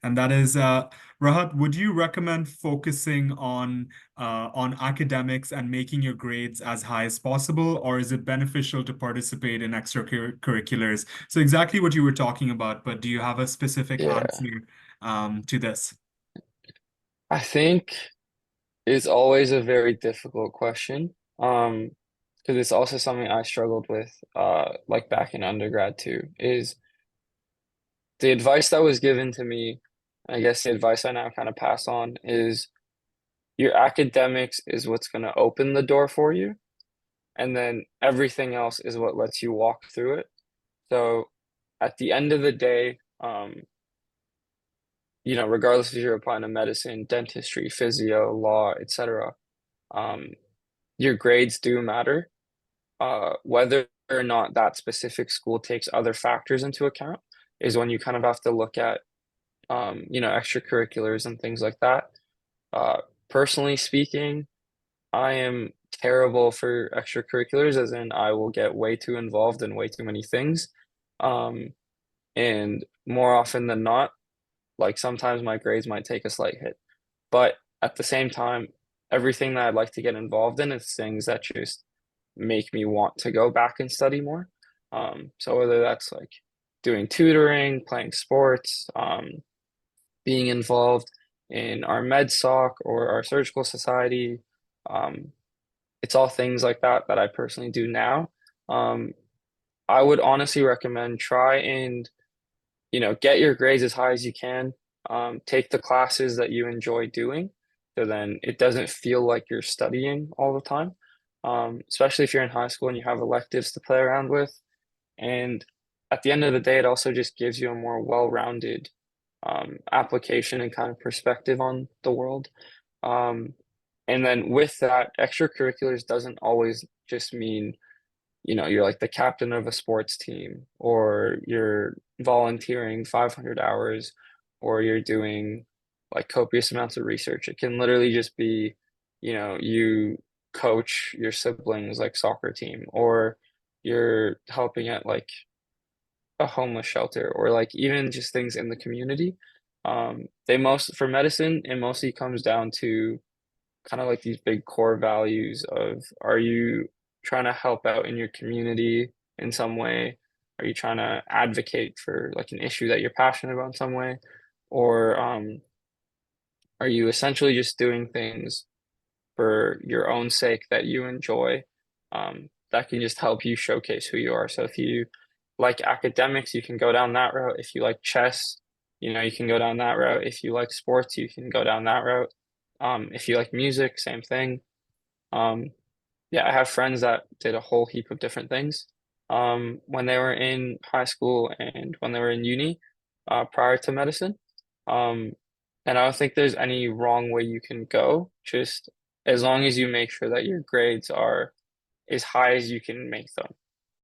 and that is, Rahat, would you recommend focusing on academics and making your grades as high as possible, or is it beneficial to participate in extracurriculars? So exactly what you were talking about, but do you have a specific Yeah. answer to this? I think it's always a very difficult question. Because it's also something I struggled with, like back in undergrad too, is the advice that was given to me, I guess the advice I now kind of pass on is your academics is what's going to open the door for you, and then everything else is what lets you walk through it. So at the end of the day, regardless if you're applying to medicine, dentistry, physio, law, etc., um, your grades do matter. Whether or not that specific school takes other factors into account is when you kind of have to look at, extracurriculars and things like that. Uh, Personally speaking, I am terrible for extracurriculars, as in I will get way too involved in way too many things. Um, and more often than not, like sometimes my grades might take a slight hit. But at the same time, everything that I'd like to get involved in is things that just make me want to go back and study more. So whether that's like doing tutoring, playing sports, being involved in our med soc or our surgical society, um, it's all things like that that I personally do now. Um, I would honestly recommend try and, get your grades as high as you can. Take the classes that you enjoy doing, so then it doesn't feel like you're studying all the time. Especially if you're in high school and you have electives to play around with. And at the end of the day, it also just gives you a more well-rounded application and kind of perspective on the world. Um, and then with that, extracurriculars doesn't always just mean, you're like the captain of a sports team, or you're volunteering 500 hours, or you're doing like copious amounts of research. It can literally just be, you coach your siblings like soccer team, or you're helping at like a homeless shelter, or like even just things in the community. For medicine, it mostly comes down to kind of like these big core values of, are you trying to help out in your community in some way? Are you trying to advocate for like an issue that you're passionate about in some way? Or are you essentially just doing things for your own sake that you enjoy, that can just help you showcase who you are? So if you like academics, you can go down that route. If you like chess, you can go down that route. If you like sports, you can go down that route. If you like music, same thing. Um, yeah, I have friends that did a whole heap of different things when they were in high school and when they were in uni, prior to medicine. Um, and I don't think there's any wrong way you can go, just as long as you make sure that your grades are as high as you can make them.